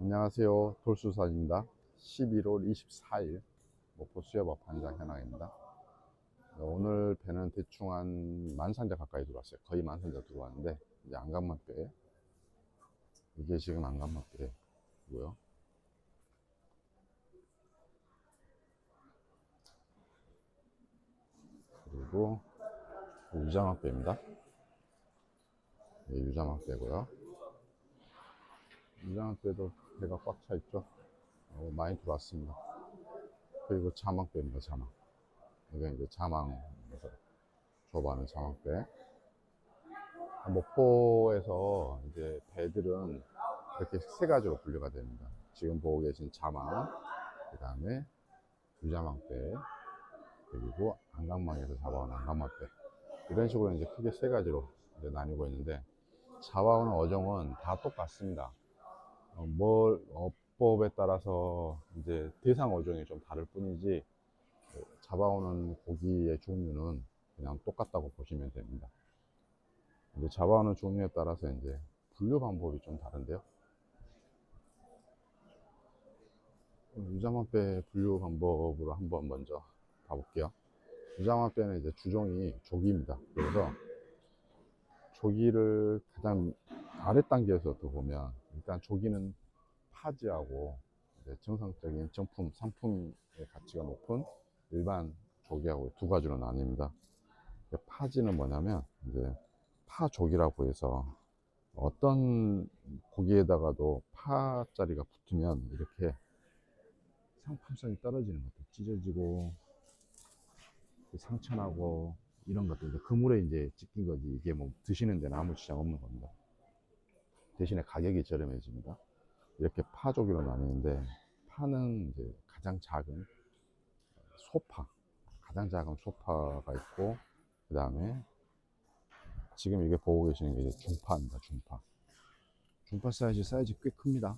안녕하세요. 돌수사입니다. 11월 24일 목포 수협업 현장 현황입니다. 오늘 배는 대충 한 만상자 가까이 들어왔어요. 거의 만상자 들어왔는데 이제 안감맛배, 이게 지금 안감맛배고요. 그리고 유자맛배입니다. 네, 유자맛배고요. 유자맛배도 배가 꽉 차 있죠. 많이 들어왔습니다. 그리고 자망배입니다. 자망. 이게 이제 자망에서 조업하는 자망배. 목포에서 이제 배들은 이렇게 세 가지로 분류가 됩니다. 지금 보고 계신 자망, 그 다음에 유자망배, 그리고 안강망에서 잡아온 안강맛배. 이런 식으로 이제 크게 세 가지로 이제 나뉘고 있는데, 잡아오는 어종은 다 똑같습니다. 어법에 따라서 이제 대상 어종이 좀 다를 뿐이지, 잡아오는 고기의 종류는 그냥 똑같다고 보시면 됩니다. 이제 잡아오는 종류에 따라서 이제 분류 방법이 좀 다른데요. 유자맛배 분류 방법으로 한번 먼저 봐볼게요. 유자맛배는 이제 주종이 조기입니다. 그래서 조기를 가장 아래 단계에서부터 보면 일단 조기는 파지하고 이제 정상적인 정품, 상품의 가치가 높은 일반 조기하고 두 가지로 나뉩니다. 파지는 뭐냐면 이제 파조기라고 해서 어떤 고기에다가도 파자리가 붙으면 이렇게 상품성이 떨어지는 것들, 찢어지고 상처나고 이런 것들, 이제 그물에 이제 찍힌 거지, 이게 뭐 드시는 데는 아무 지장 없는 겁니다. 대신에 가격이 저렴해집니다. 이렇게 파조기로 나뉘는데, 파는 이제 가장 작은 소파, 가장 작은 소파가 있고, 그 다음에 지금 이게 보고 계시는 게 이제 중파입니다. 중파 사이즈 꽤 큽니다.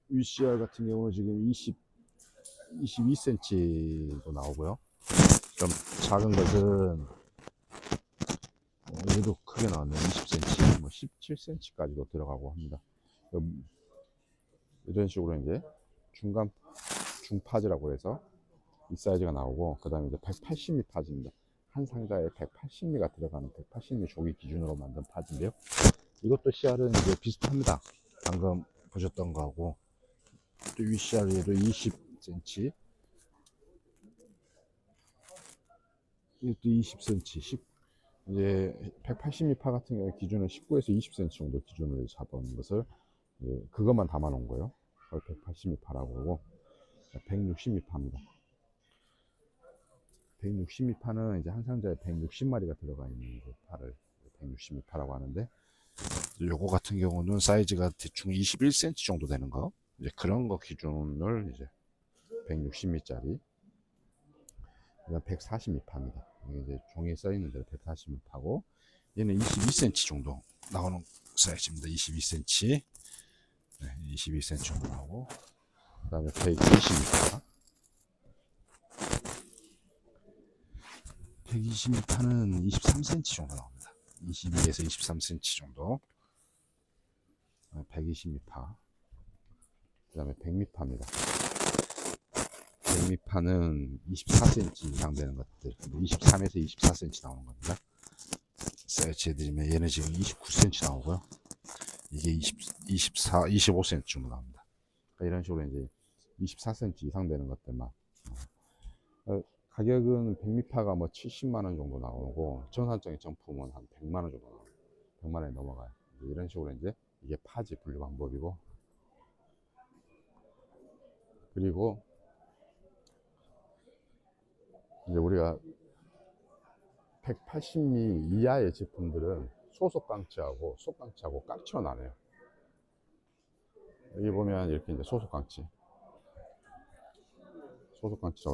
UCR 같은 경우는 지금 22cm도 나오고요. 좀 작은 것은 얘도 크게 나왔네요. 20cm, 뭐 17cm까지도 들어가고 합니다. 이런 식으로 이제 중파지라고 해서 이 사이즈가 나오고, 그 다음에 이제 180mm 파지입니다. 한 상자에 180mm가 들어가는 180mm 조기 기준으로 만든 파지인데요. 이것도 CR은 이제 비슷합니다. 방금 보셨던 거하고, 또 UCR에도 20cm, 이것도 20cm, 이제 180mm 파 같은 경우 기준은 19에서 20cm 정도 기준으로 잡아온 것을 그것만 담아 놓은 거예요. 그걸 180mm 파라고 하고, 160mm 파입니다. 160mm 파는 이제 한 상자에 160마리가 들어가 있는 그 파를 160mm 파라고 하는데, 요거 같은 경우는 사이즈가 대충 21cm 정도 되는 거, 이제 그런 거 기준을 이제 160mm짜리, 140mm 파입니다. 이게 이제 종이에 써 있는 대로 140mm 파고, 얘는 22cm 정도 나오는 사이즈입니다. 22cm, 네, 22cm 정도 나오고, 그 다음에 120mm 파, 120m는 23cm 정도 나옵니다. 22에서 23cm 정도. 120m. 그 다음에 100m입니다. 100m는 24cm 이상 되는 것들, 23에서 24cm 나오는 겁니다. 사이즈 해드리면 얘는 지금 29cm 나오고요. 이게 25cm 정도 나옵니다. 그러니까 이런 식으로 이제 24cm 이상 되는 것들만. 가격은 100m가 뭐 70만원 정도 나오고, 정상적인 정품은 한 100만원 정도 나와요. 100만원이 넘어가요. 이런 식으로 이제 이게 파지 분류 방법이고, 그리고 이제 우리가 180mm 이하의 제품들은 소속 깡치하고 속 깡치하고 깡치로 나눠요. 여기 보면 이렇게 이제 소속 깡치라고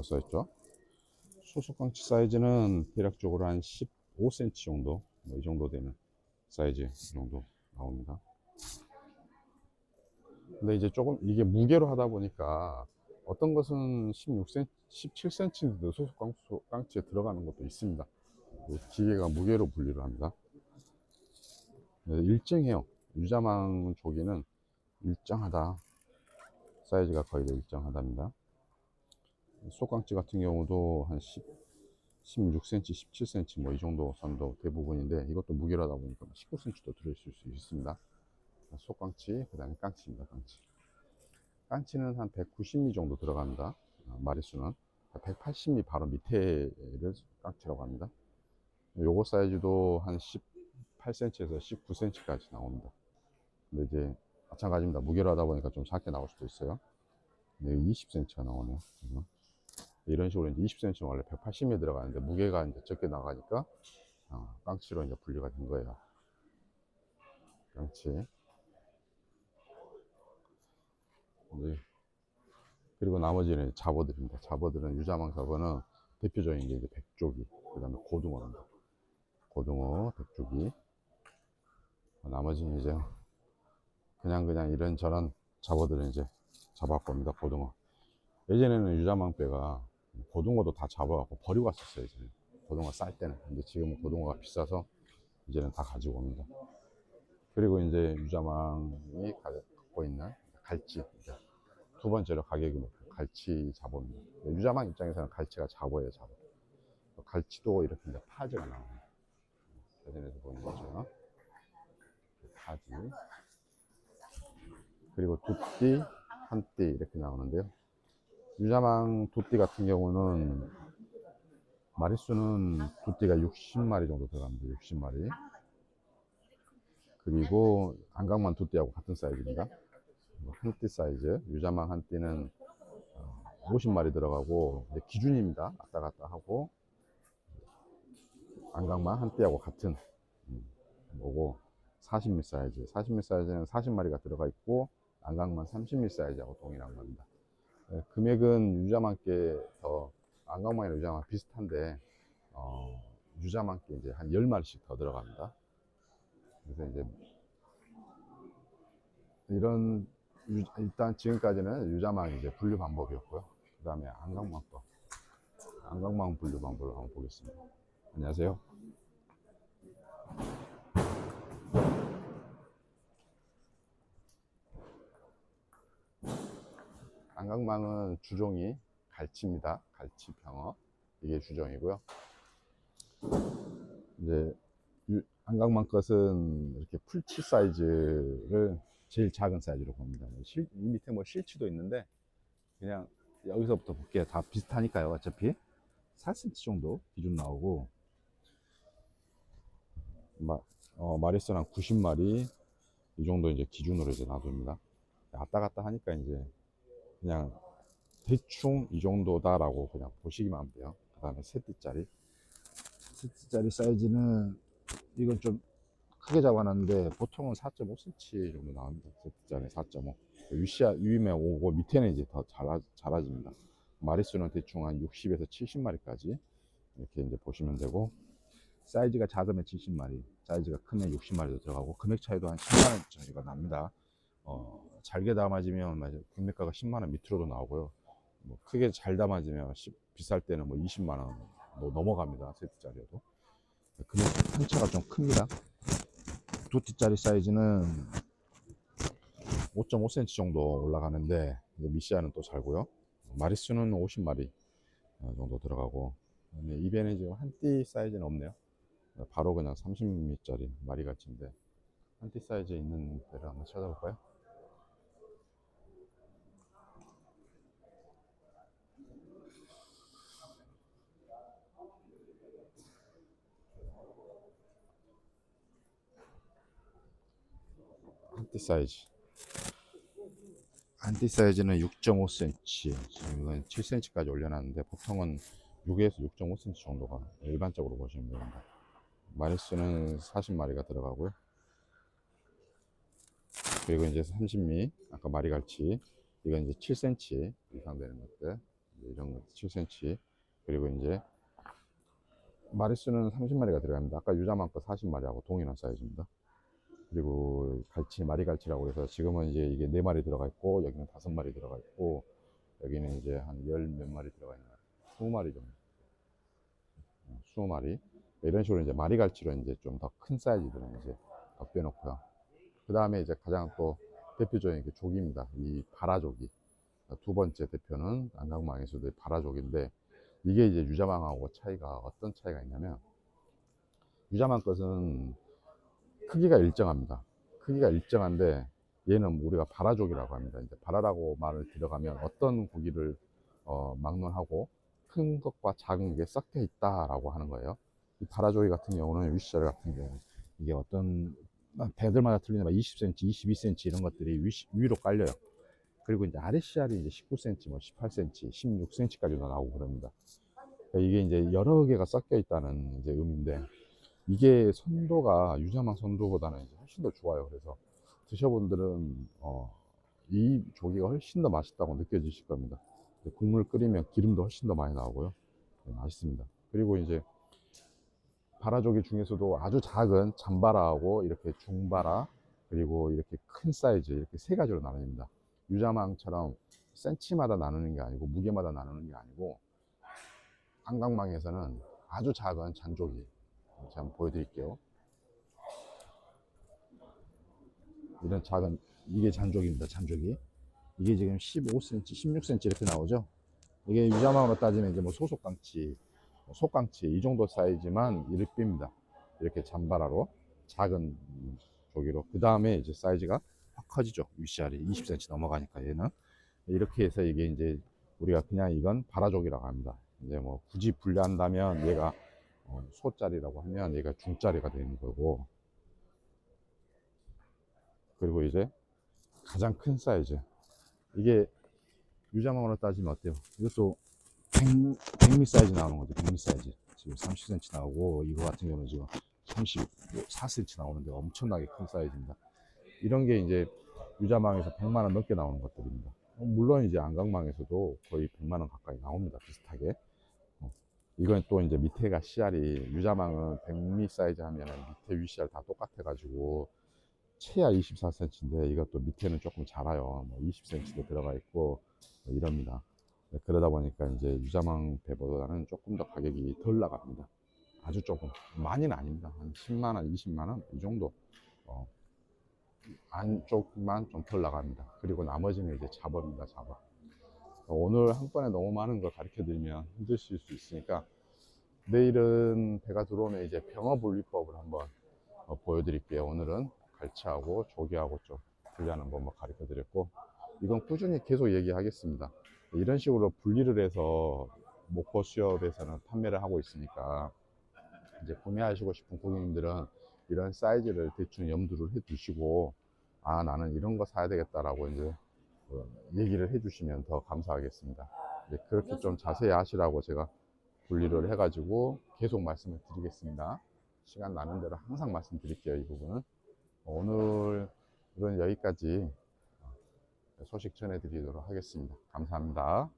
써 있죠. 소속 깡치 사이즈는 대략적으로 한 15cm 정도, 뭐 이 정도 되는 사이즈 정도 나옵니다. 근데 이제 조금 이게 무게로 하다 보니까 어떤 것은 16cm, 17cm도 소속 깡치에 들어가는 것도 있습니다. 기계가 무게로 분리를 합니다. 일정해요. 유자망 조기는 일정하다. 사이즈가 거의 다 일정하답니다. 속깡치 같은 경우도 한 16cm, 17cm 뭐 이 정도 선도 대부분인데, 이것도 무게로다 보니까 19cm도 들어있을 수 있습니다. 속깡치, 그 다음에 깡치입니다. 깡치는 한 190mm 정도 들어갑니다. 마리수는 180mm 바로 밑에를 깡치라고 합니다. 요거 사이즈도 한 18cm에서 19cm까지 나옵니다. 근데 이제 마찬가지입니다. 무게로 하다 보니까 좀 작게 나올 수도 있어요. 20cm가 나오네요. 이런 식으로 이제 20cm는 원래 180mm 들어가는데 무게가 이제 적게 나가니까 깡치로 이제 분리가 된 거예요. 깡치. 네. 그리고 나머지는 잡어들입니다. 잡어들은 유자망 잡어는 대표적인 게 이제 백조기, 그 다음에 고등어입니다. 고등어, 백조기. 나머지는 이제 그냥 이런저런 잡어들은 이제 잡아봅니다. 고등어. 예전에는 유자망배가 고등어도 다 잡아갖고 버리고 갔었어요. 이제는 고등어 쌀 때는. 근데 지금은 고등어가 비싸서 이제는 다 가지고 옵니다. 그리고 이제 유자망이 갖고 있는 갈치, 두 번째로 가격이 높은 갈치 잡어입니다. 유자망 입장에서는 갈치가 잡어예요, 잡어. 갈치도 이렇게 이제 파지가 나와요. 사진에서 보이는 거죠. 파지. 그리고 두띠, 한띠 이렇게 나오는데요. 유자망 두띠 같은 경우는 마리수는 두띠가 60마리 정도 들어갑니다. 60마리. 그리고 안강만 두띠하고 같은 사이즈입니다. 한띠 사이즈. 유자망 한띠는 50마리 들어가고 기준입니다. 왔다 갔다 하고, 안강만 한띠하고 같은 거고, 40mm 사이즈. 40mm 사이즈는 40마리가 들어가 있고, 안강만 30mm 사이즈하고 동일한 겁니다. 금액은 유자망께 더, 안강만이랑 유자망 비슷한데, 유자망께 이제 한 10마리씩 더 들어갑니다. 그래서 이제 이런 일단 지금까지는 유자망 이제 분류 방법이었고요. 그 다음에 안강망 분류 방법을 한번 보겠습니다. 안녕하세요. 안강망은 주종이 갈치입니다. 갈치병어. 이게 주종이고요. 이제 안강망 것은 이렇게 풀치 사이즈를 제일 작은 사이즈로 봅니다. 이 밑에 뭐 실치도 있는데, 그냥 여기서부터 볼게요. 다 비슷하니까요. 어차피 4cm 정도 기준 나오고, 마리수는 한 90마리 이 정도 이제 기준으로 이제 놔둡니다. 왔다 갔다 하니까 이제 그냥 대충 이 정도다라고 그냥 보시기만 하면 돼요. 그 다음에 세띠짜리 사이즈는 이건 좀 크게 잡아놨는데 보통은 4.5cm 정도 나옵니다. 세트짜리 4.5. 위면 오고 밑에는 이제 더 자라집니다. 마리수는 대충 한 60에서 70마리까지 이렇게 이제 보시면 되고, 사이즈가 작으면 70마리, 사이즈가 크면 60마리도 들어가고, 금액 차이도 한 10만원 차이가 납니다. 잘게 담아지면 금액가가 10만원 밑으로도 나오고요. 뭐 크게 잘 담아지면 비쌀 때는 뭐 20만원 뭐 넘어갑니다. 세트짜리여도. 금액 편차가 좀 큽니다. 두띠짜리 사이즈는 5.5cm 정도 올라가는데, 미시아는 또 잘고요. 마리수는 50마리 정도 들어가고, 입에는 지금 한띠 사이즈는 없네요. 바로 그냥 30mm짜리 마리갈치인데, 한띠 사이즈에 있는 데를 한번 찾아볼까요? 한띠 사이즈. 한띠 사이즈는 6.5cm. 지금 이건 7cm까지 올려놨는데, 보통은 6에서 6.5cm 정도가 일반적으로 보시면 됩니다. 마리수는 40마리가 들어가고요. 그리고 이제 30mm, 아까 마리갈치, 이건 이제 7cm 이상 되는 것들, 이런 것 7cm. 그리고 이제 마리수는 30마리가 들어갑니다. 아까 유자망 거 40마리하고 동일한 사이즈입니다. 그리고 갈치, 마리갈치라고 해서 지금은 이제 이게 4마리 들어가 있고, 여기는 5마리 들어가 있고, 여기는 이제 한 열 몇 마리 들어가 있는 20마리 정도. 20마리. 이런 식으로 이제 마리갈치로 이제 좀 더 큰 사이즈들은 이제 더 빼놓고요. 그 다음에 이제 가장 또 대표적인 게 조기입니다. 이 바라조기. 두 번째 대표는 안강망에서도 바라족인데, 이게 이제 유자망하고 차이가 어떤 차이가 있냐면, 유자망 것은 크기가 일정합니다. 크기가 일정한데 얘는 우리가 바라족이라고 합니다. 이제 바라라고 말을 들어가면 어떤 고기를 막론하고 큰 것과 작은 게 섞여 있다라고 하는 거예요. 이 바라조기 같은 경우는 위시자리 같은 경우 이게 어떤 배들마다 틀리지만 20cm, 22cm 이런 것들이 위로 깔려요. 그리고 이제 아랫씨알이 이제 19cm, 뭐 18cm, 16cm까지도 나오고 그럽니다. 그러니까 이게 이제 여러 개가 섞여 있다는 이제 의미인데, 이게 선도가 유자망 선도보다는 이제 훨씬 더 좋아요. 그래서 드셔본 분들은 이 조기가 훨씬 더 맛있다고 느껴지실 겁니다. 국물 끓이면 기름도 훨씬 더 많이 나오고요. 네, 맛있습니다. 그리고 이제 바라조기 중에서도 아주 작은 잠바라하고 이렇게 중바라, 그리고 이렇게 큰 사이즈, 이렇게 세 가지로 나눕니다. 유자망처럼 센치마다 나누는 게 아니고 무게마다 나누는 게 아니고, 한강망에서는 아주 작은 잔조기, 제가 한번 보여드릴게요. 이런 작은, 이게 잔조기입니다. 잔조기. 이게 지금 15cm, 16cm 이렇게 나오죠. 이게 유자망으로 따지면 이제 뭐 소속깡치, 속깡치 이 정도 사이즈만 이렇게 빕니다. 이렇게 잠바라로 작은 조기로. 그 다음에 이제 사이즈가 확 커지죠. 위시알이 20cm 넘어가니까 얘는. 이렇게 해서 이게 이제 우리가 그냥 이건 바라족이라고 합니다. 이제 뭐 굳이 분류한다면 얘가 소짜리라고 하면 얘가 중짜리가 되는 거고, 그리고 이제 가장 큰 사이즈, 이게 유자망으로 따지면 어때요? 이것도 100미 사이즈 나오는 거죠. 100미 사이즈. 지금 30cm 나오고, 이거 같은 경우는 지금 34cm 나오는데 엄청나게 큰 사이즈입니다. 이런 게 이제 유자망에서 100만 원 넘게 나오는 것들입니다. 물론 이제 안강망에서도 거의 100만 원 가까이 나옵니다. 비슷하게. 이건 또 이제 밑에가 씨알이, 유자망은 100미 사이즈 하면 밑에 윗씨알 다 똑같아 가지고 최하 24cm인데, 이것도 밑에는 조금 작아요. 뭐 20cm도 들어가 있고 뭐 이럽니다. 그러다 보니까 이제 유자망 배보다는 조금 더 가격이 덜 나갑니다. 아주 조금, 많이는 아닙니다. 한 10만 원, 20만 원 이 정도. 안쪽만 좀 덜 나갑니다. 그리고 나머지는 이제 잡어입니다. 잡어. 오늘 한 번에 너무 많은 걸 가르쳐 드리면 힘드실 수 있으니까, 내일은 배가 들어오면 이제 병어 분리법을 한번 보여드릴게요. 오늘은 갈치하고 조개하고 좀 분리하는 방법 가르쳐 드렸고, 이건 꾸준히 계속 얘기하겠습니다. 이런 식으로 분리를 해서 목포 수협에서는 판매를 하고 있으니까, 이제 구매하시고 싶은 고객님들은 이런 사이즈를 대충 염두를 해 두시고, 아, 나는 이런 거 사야 되겠다라고 이제 얘기를 해 주시면 더 감사하겠습니다. 그렇게 좀 자세히 하시라고 제가 분리를 해 가지고 계속 말씀을 드리겠습니다. 시간 나는 대로 항상 말씀드릴게요. 이 부분은. 오늘은 여기까지 소식 전해 드리도록 하겠습니다. 감사합니다.